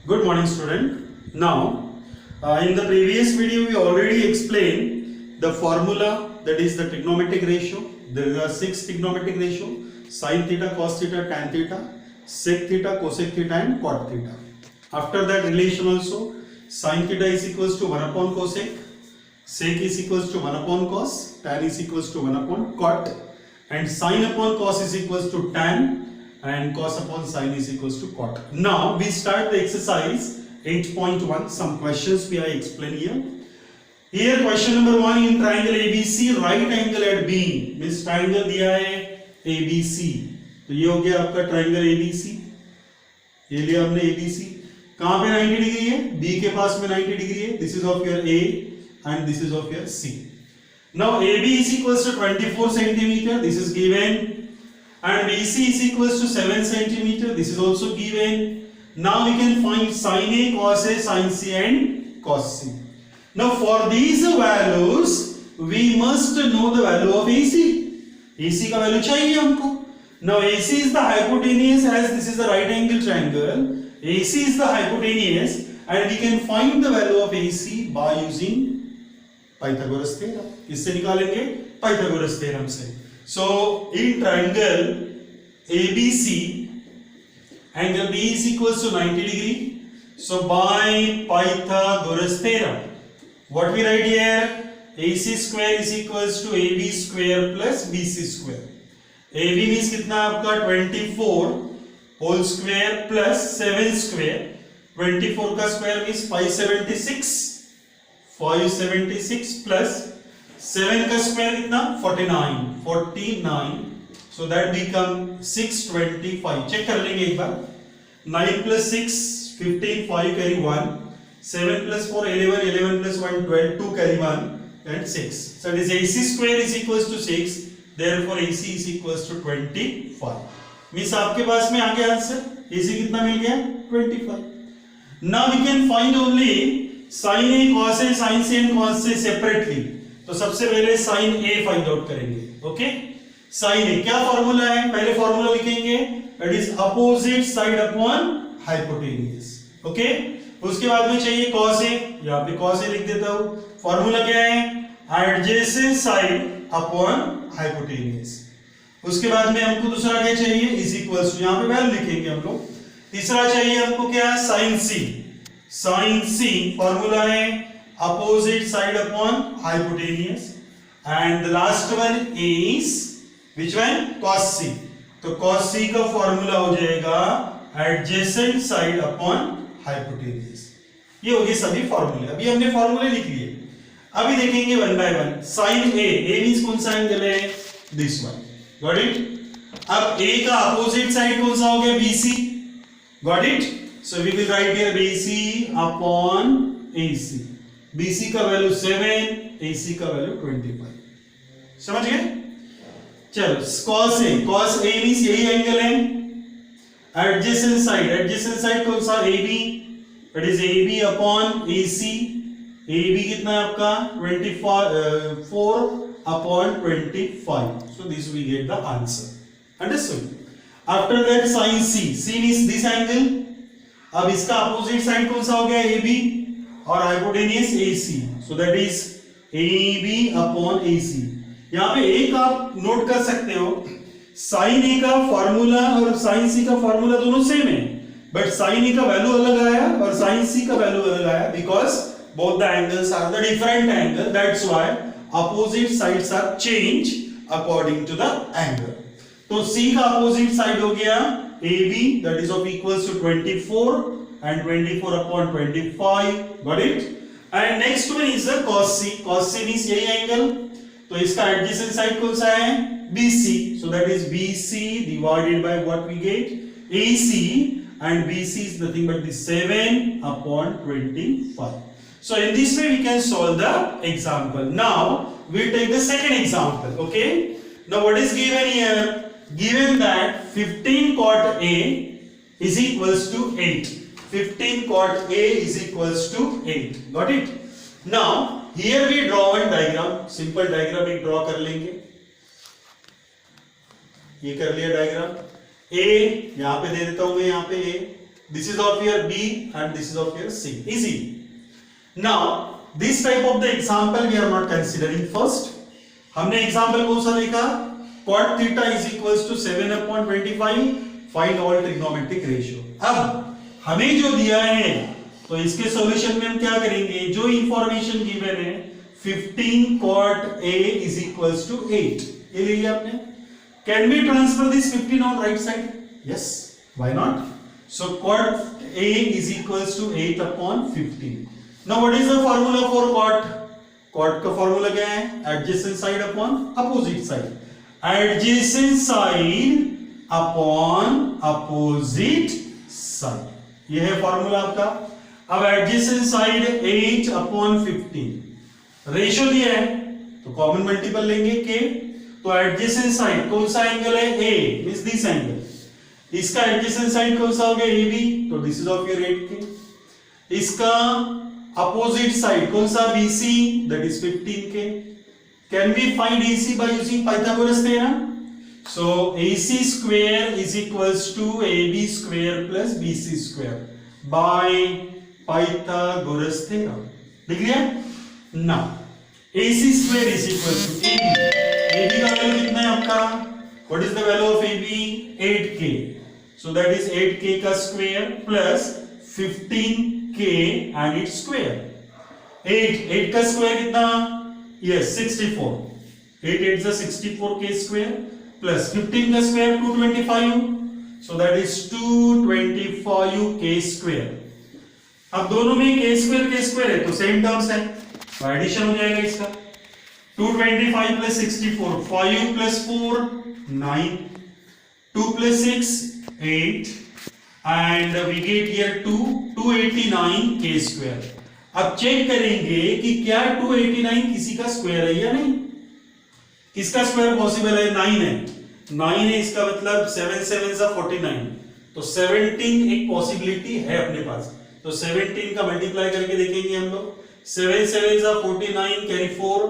Good morning, student. Now, in the previous video, we already explained the formula, that is the trigonometric ratio. There are 6 trigonometric ratio: sin theta, cos theta, tan theta, sec theta, cosec theta, and cot theta. After that relation also, sin theta is equals to 1 upon cosec, sec is equals to 1 upon cos, tan is equals to 1 upon cot, and sin upon cos is equals to tan, and cos upon sin is equals to cot. Now we start the exercise 8.1. Some questions we are explain here. Here question number 1, in triangle ABC right angle at B, means triangle दिया है ABC, तो ये हो गया आपका triangle ABC. ये लिया हमने ABC. कहाँ पे 90 डिग्री है? B के पास में 90 डिग्री है. This is of your A and this is of your C. Now AB is equals to 24 centimeter. This is given. And BC is equals to 7 centimeter. This is also given. Now we can find sin A, cos A, sin C, and cos C. Now for these values, we must know the value of AC. AC का value चाहिए हमको. Now AC is the hypotenuse, as this is the right angle triangle. AC is the hypotenuse, and we can find the value of AC by using Pythagoras theorem. किससे निकालेंगे? Pythagoras theorem से. So in triangle ABC, angle B is equals to 90 degree. So by Pythagoras theorem, what we write here? AC square is equals to AB square plus BC square. AB means कितना आपका 24 whole square plus 7 square. 24 का square means 576. 576 plus 7 का square कितना 49. So that become 625. Check कर लेंगे एक बार. 9 plus 6 15, 5 carry 1, 7 plus 4 11, 11 plus 1 12, 2 carry 1 and 6. So this AC square is equals to 6. Therefore AC is equals to 25. Means आपके पास में आ गया answer. AC कितना मिल गया? 25. Now we can find only sin A, cos A, sin C and cos C separately. तो सबसे पहले sin A find out करेंगे. Okay, sin A क्या फॉर्मूला है? पहले फॉर्मूला लिखेंगे, that is opposite side upon hypotenuse. Okay, उसके बाद में चाहिए cos A. यहाँ पे cos A लिख देता हूं. फॉर्मूला क्या है? Adjacent side upon hypotenuse. उसके बाद में हमको दूसरा क्या चाहिए? इज इक्वल्स टू, यहाँ पे वैल्यू लिखेंगे हम लोग. तीसरा चाहिए हमको क्या? sin C. sin C formula है opposite side upon hypotenuse, and the last one is which one? cos C. तो cos C का फॉर्मूला हो जाएगा adjacent side upon hypotenuse. ये हो गए सभी फॉर्मूले. अभी हमने फॉर्मूले लिख लिए. अभी देखेंगे one by one. sin A, A means कौन सा एंगल है? This one. Got it. अब A का अपोजिट साइड कौन सा हो गया? BC. Got it. So we will write here BC upon AC. BC का वैल्यू 7, AC का वैल्यू 25. समझ गए? चलो, cos A मींस यही एंगल है. एडजेसेंट साइड कौन सा? AB. That is AB upon AC. AB कितना है आपका? 24 upon 25. So this we get the answer. Understood? After that sin C. C means this angle. अब इसका अपोजिट साइड कौन सा हो गया? AB. और hypotenuse AC. So that is AB upon AC. यहाँ पे एक आप नोट कर सकते हो, sin A का फॉर्मूला और sin C का फॉर्मूला दोनों सेम है, बट sin A का वैल्यू अलग आया और sin C का वैल्यू अलग आया, because both the angles are the different angle. That's why opposite sides are change according to the angle. तो C का अपोजिट साइड हो गया AB, that is of equals to 24 and 24 upon 25. Got it? And next one is the cos C. Cos C means यही angle. तो इसका adjacent side कौन सा है? BC. So that is BC divided by what we get? AC, and BC is nothing but the 7 upon 25. So in this way we can solve the example. Now we take the second example. Okay. Now what is given here? Given that 15 cot A is equals to 8. 15 cot A is equals to 8. Got it? Now here we draw one diagram. Simple diagram एक draw कर लेंगे. ये कर लिया diagram. A यहाँ पे दे देता हूं मैं, यहाँ पे A. This is of your B and this is of your C. Easy. Now this type of the example we are not considering first. हमने example कौन सा देखा? Cot theta is equals to 7/25. Find all trigonometric ratio. अब हमें जो दिया है तो इसके सॉल्यूशन में हम क्या करेंगे? जो इंफॉर्मेशन गिवन है 15 cot A is equals to 8. ये ले लिया आपने. Can we transfer this 15 on right side? Yes. Why not? So cot A is equals to 8/15. Now what is the formula for cot? Cot का formula क्या है? Adjacent side upon opposite side. Adjacent side upon opposite side. ये है formula आपका. अब adjacent side 8/15. Ratio दिया है तो common multiple लेंगे k. तो adjacent side कौन सा एंगल है? A means this angle. इसका एडजेसेंट साइड कौन सा हो गया? AB. तो this is of your 8k. इसका अपोजिट साइड कौन सा? BC. That is 15k. Can we find AC by using Pythagoras theorem? So AC square is equals to AB square plus BC square by Pythagoras theorem. लिख लिया? Now AC square is equals to AB. AB का value कितना है आपका? What is the value of AB? 8k. So that is 8k का square plus 15k and its square. 8 का square कितना? Yes, 64. 8 8 is 64k square plus 15 का square 225. So that is 225k square. अब दोनों में k square है तो same terms है तो एडिशन हो जाएगा इसका. 225 plus 64, 5 plus 4 9, 2 plus 6 8 and we get here 289k square. अब चेक करेंगे कि क्या 289 किसी का स्क्वायर है या नहीं. किसका स्क्वायर पॉसिबल है? 9 है. 9 है इसका मतलब 7 7 is 49. तो 17 एक पॉसिबिलिटी है अपने पास. तो 17 का मल्टीप्लाई करके देखेंगे हम लोग. 7 7 is 49 carry 4.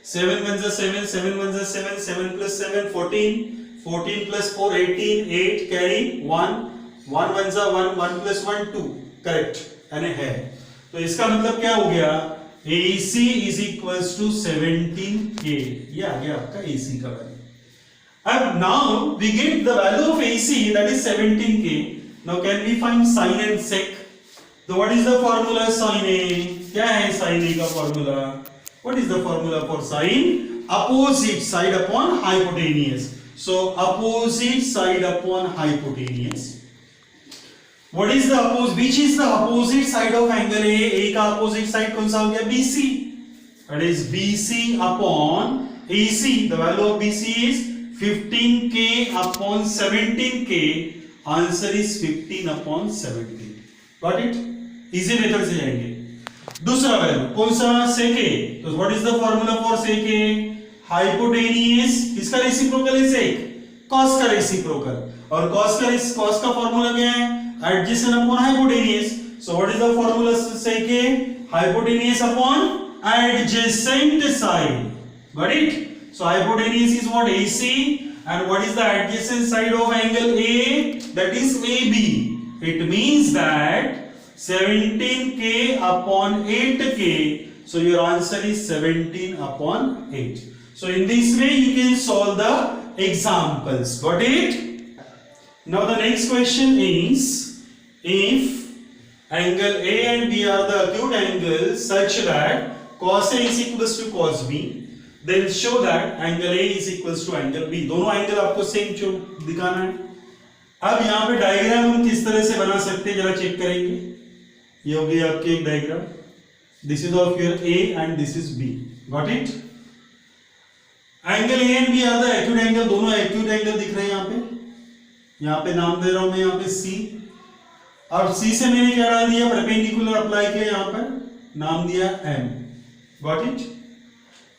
7 1 is 7, 7 1 is 7, 7 plus 7 14. 14 plus 4 18, 8 carry 1, 1 1 is 1, 1 plus 1 2. Correct यानी है. तो इसका मतलब क्या हो गया? AC is equals to 17k. ये आ गया आपका AC का वैल्यू. अब now we get the value of AC, that is 17k. Now can we find sin and sec? So what is the formula sin A? क्या है sin A का formula? What is the formula for sin? Opposite side upon hypotenuse. So opposite side upon hypotenuse. What is the opposite? Which is the opposite side of angle A? A का opposite side कौन सा हो गया? BC. That is BC upon AC. The value of BC is 15k upon 17k. Answer is 15 upon 17. Got it? Easy method से जाएंगे. दूसरा value कौन सा? sec A. तो what is the formula for sec A? Hypotenuse. किसका reciprocal है? Sec. cos का reciprocal. और cos का फॉर्मूला क्या है? Adjacent upon hypotenuse. So what is the formula sec A? Hypotenuse upon adjacent side. Got it? So hypotenuse is what? AC. and what is the adjacent side of angle A? That is AB. It means that 17k upon 8k. So your answer is 17 upon 8. So in this way you can solve the examples. Got it? Now the next question is, if angle A and B are the acute angles such that cos A is equals to cos B, then show that angle A is equals to angle B. दोनों angle आपको same दिखाना है. अब यहाँ पे diagram हम किस तरह से बना सकते हैं जरा चेक करेंगे. ये हो गई आपकी एक diagram. This is of your A and this is B. Got it? Angle A and B are the acute angle. दोनों acute angle दिख रहे हैं यहाँ पे. यहाँ पे नाम दे रहा हूं मैं यहाँ पे C. और C से मैंने क्या डाल दिया? परपेंडिकुलर अप्लाई किया. यहाँ पर नाम दिया M. Got it?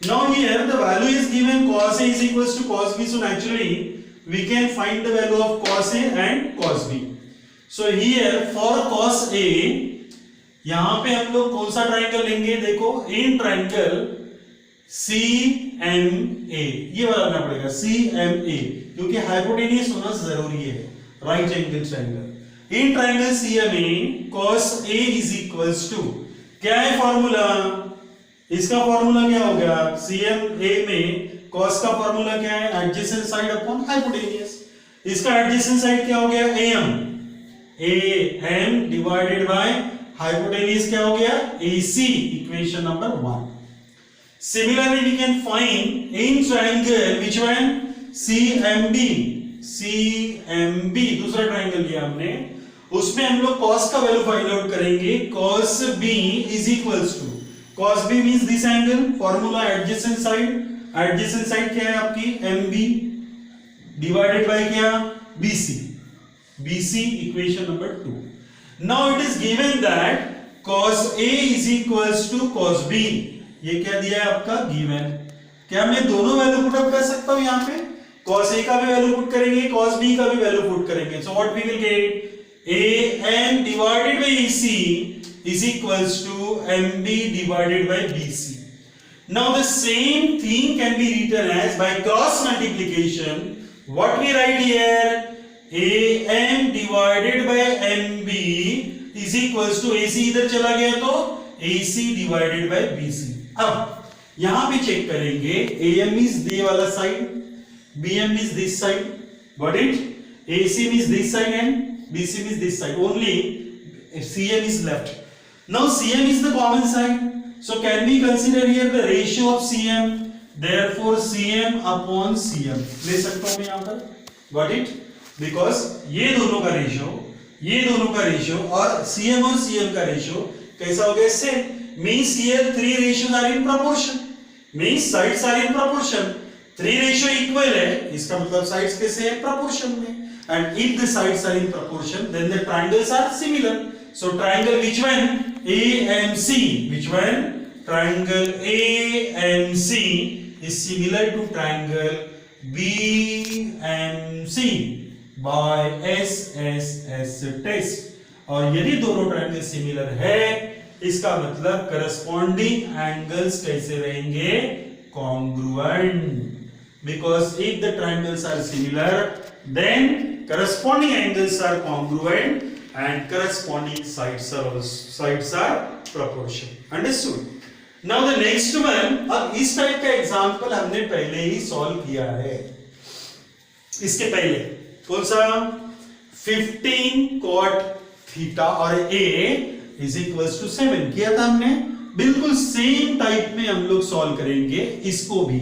Now here the value is given cos A is equals to cos B. So naturally we can find the value of cos A and cos B. So here for cos A यहाँ पे हम लोग कौन सा triangle लेंगे? देखो in triangle CMA ये बनाना पड़ेगा. CMA क्योंकि हाइपोटेनियस होना जरूरी है. Right angle triangle. In triangle CMA cos A is equals to, क्या है फॉर्मूला, इसका फॉर्मूला क्या हो गया, CMA में cos का फॉर्मूला क्या है, एडजेसेंट साइड अपॉन हाइपोटेनियस, इसका एडजेसेंट साइड क्या हो गया, AM डिवाइडेड बाय हाइपोटेनियस क्या हो गया, AC, equation number 1. Similarly we can find in triangle which one, CMB, दूसरा ट्राइंगल लिया हमने, उसमें हम लोग cos का वैल्यू फाइंड आउट करेंगे. cos B is equals to, cos B means this angle, formula adjacent side क्या है आपकी MB डिवाइडेड बाय क्या, BC, equation number 2. Now it is given that cos A is equals to cos B, ये क्या दिया है आपका given. क्या मैं दोनों वैल्यू पुट अप कर सकता हूं, यहां पे cos A का भी वैल्यू पुट करेंगे, cos B का भी वैल्यू पुट करेंगे. So what we will get, AM divided by AC is equals to MB divided by BC. Now the same thing can be written as by cross multiplication. What we write here, AM divided by MB is equals to AC, इधर चला गया तो AC divided by BC. अब यहां पे check करेंगे, AM is ये वाला side, BM is this side, got it? AC is this side and BC is this side. Only CM is left. Now CM is the common side. So can we consider here the ratio of CM? Therefore CM upon CM ले सकता हूं मैं यहां पर, got it? Because ये दोनों का ratio और CM और CM का रेशियो कैसा हो गया, same. Means here three ratios are in proportion. Means sides are in proportion. 3 ratio equal है, इसका मतलब sides कैसे है, proportion में. And if the sides are in proportion, then the triangles are similar. So triangle which one, AMC, which one, triangle AMC is similar to triangle BMC by SSS test. और यदि दोनों triangle similar है, इसका मतलब corresponding angles कैसे रहेंगे, congruent. Because if the triangles are similar, then corresponding angles are congruent and corresponding sides are proportion. Understood? Now the next one, अब इस टाइप का एग्जांपल हमने पहले ही सॉल्व किया है. इसके पहले कौन सा, 15 cot थीटा और A is equals to 7 किया था हमने. बिल्कुल सेम टाइप में हम लोग सॉल्व करेंगे इसको भी.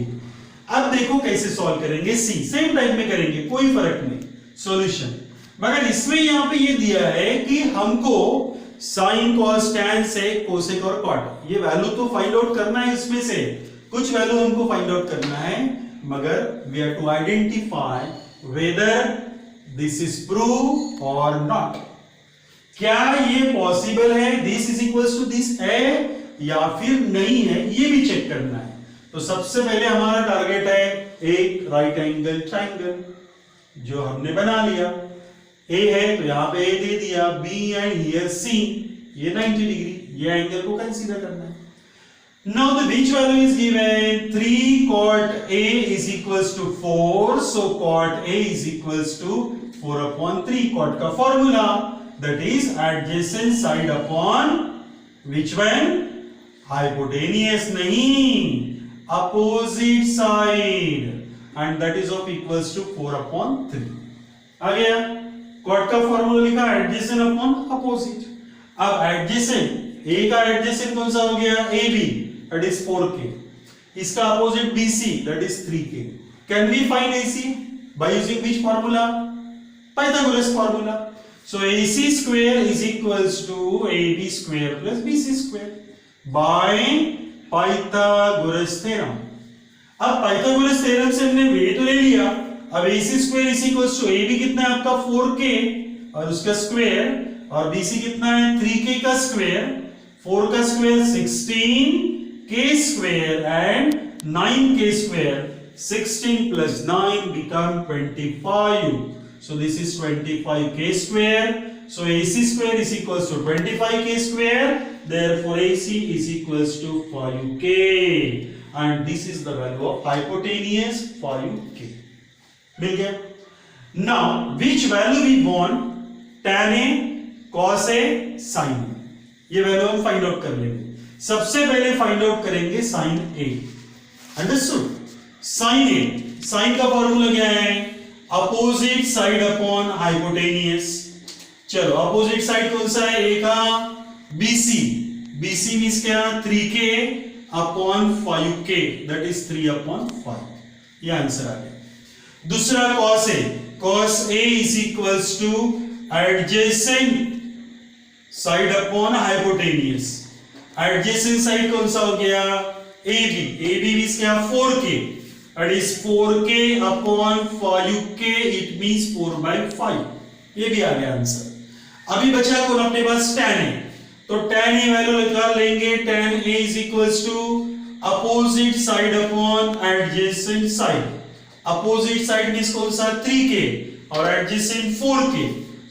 अब देखो कैसे सॉल्व करेंगे, सेम टाइप में करेंगे, कोई फर्क नहीं सॉल्यूशन. मगर इसमें यहां पे ये दिया है कि हमको sine cos tan sec cosec और कॉट, ये वैल्यू तो फाइंड आउट करना है, इसमें से कुछ वैल्यू हमको फाइंड आउट करना है, मगर we have to identify whether this is prove or not. क्या ये पॉसिबल है, this is equals to this है या फिर नहीं है, ये भी चेक करना है. तो सबसे पहले हमारा टारगेट है एक राइट एंगल ट्राइंगल जो हमने बना लिया. ए है तो यहां पे ए दे दिया, बी एंड हियर सी, ये 90 डिग्री, ये एंगल को कंसीडर करना है. Now the which value is given, 3 cot A is equals to 4, so cot A is equals to 4 upon 3. cot का formula that is adjacent side upon which one, hypotenuse नहीं, opposite side, and that is of equals to 4 upon 3. आ गया. cot का formula लिखा adjacent upon opposite. अब adjacent A का adjacent कौन सा हो गया, AB, that is 4k. इसका opposite BC, that is 3k. Can we find AC by using which formula, Pythagoras formula. So AC square is equals to AB square plus BC square by Pythagoras theorem. अब Pythagoras theorem से हमने वे तो ले लिया. अब AC square is equals to AB कितना है आपका 4k और उसका स्क्वायर, और BC कितना है 3k का स्क्वायर, 4 का square 16k square and 9k square. 16 plus 9 become 25. So this is 25k square. So AC square is equals to 25k square. Therefore AC is equals to 5k. And this is the value of hypotenuse 5k. मिल गया. Now which value we want tan a cos a sin a, ये value हम find out कर लेंगे। सबसे पहले find out करेंगे sin a, understood. sin a, sin का formula क्या है? Opposite side upon hypotenuse. चलो अपोजिट साइड कौन सा है? a का bc, bc मींस क्या? 3k upon 5k, that is 3 upon 5, ये आंसर आ गया। दूसरा cos a, cos a is equals two adjacent side upon hypotenuse. Adjacent side कौन सा हो गया? ab, ab मींस क्या? 4k, that is 4k upon 5k, it means 4/5, ये भी आ गया आंसर। अभी बचा कौन अपने पास? tan a, तो tan a वैल्यू निकाल लेंगे। tan a is equals to opposite side upon adjacent side. Opposite side means कौन सा? 3k और adjacent 4k,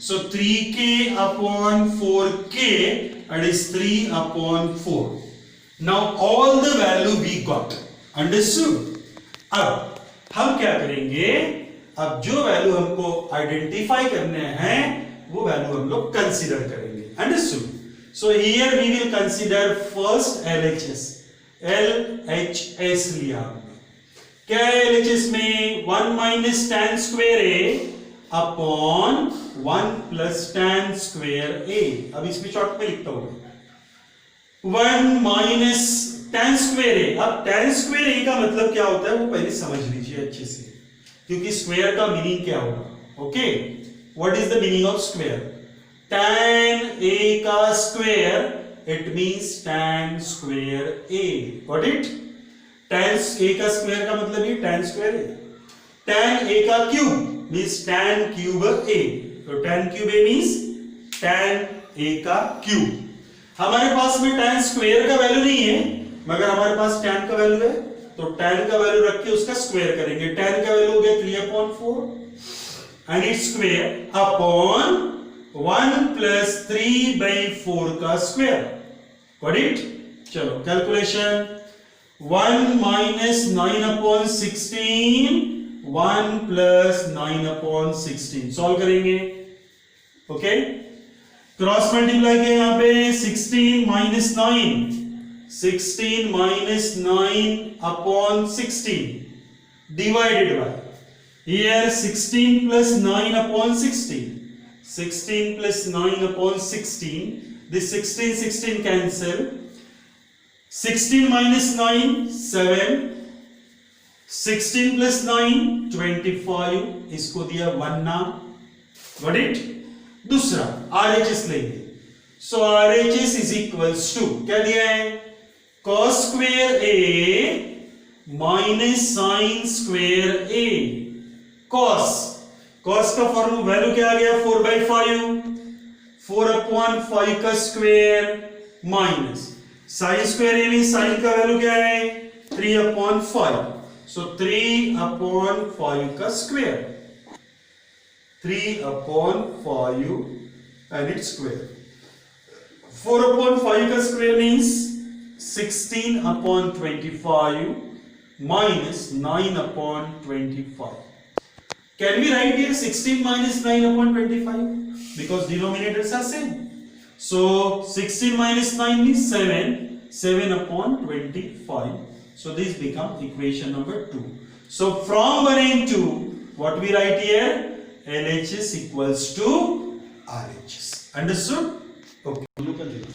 so 3k upon 4k, that is 3 upon 4. Now all the value we got, understood? अब हम क्या करेंगे? अब जो वैल्यू हमको आइडेंटिफाई करने हैं वो वैल्यू हम लोग कंसीडर करेंगे, understood? So here we will consider first LHS. LHS लिया हमने। क्या है LHS में? 1 minus tan square a upon 1 plus tan square a। अब इसमें शॉर्ट में लिखता हूं, 1 माइनस tan स्क्वायर a। अब tan स्क्वायर a का मतलब क्या होता है वो पहले समझ लीजिए अच्छे से, क्योंकि स्क्वायर का मीनिंग क्या होगा। Okay, what is the meaning of square? tan a का square, it means tan square a, got it? tan a का स्क्वायर का मतलब ये tan square a। tan a का cube means tan cube a, तो tan cube a means tan a का cube. हमारे पास में tan स्क्वायर का वैल्यू नहीं है, मगर हमारे पास tan का वैल्यू है, तो tan का वैल्यू रख के उसका स्क्वायर करेंगे। tan का वैल्यू हो गया 3/4 and its square upon 1 plus 3/4 का स्क्वायर, गॉट इट? चलो कैलकुलेशन, 1 माइनस 9/16, 1 प्लस 9/16 सॉल्व करेंगे। ओके, क्रॉस मल्टीप्लाई किया यहां पे 16 minus 9, 16 minus 9/16 divided by here 16 plus 9/16, 16 plus 9/16, this 16 cancel, 16 minus 9 7, 16 plus 9 25, इसको दिया 1 नाम, गॉट इट? दूसरा RHS लेंगे, सो RHS इज इक्वल्स टू क्या दिया है? cos square a minus sin square a। cos का फॉर्मूला वैल्यू क्या आ गया? 4/5, 4/5 का square minus sin square a में sin का वैल्यू क्या है? 3/5, so 3/5 का स्क्वायर, 3/5 and its square। 4/5 का square means 16/25 minus 9/25। Can we write here 16 minus 9/25? Because denominators are same. So 16 minus 9 is 7, 7/25. So this becomes equation number 2. So from 1 and 2, what we write here? LHS equals to RHS. Understood? Okay. Look at this.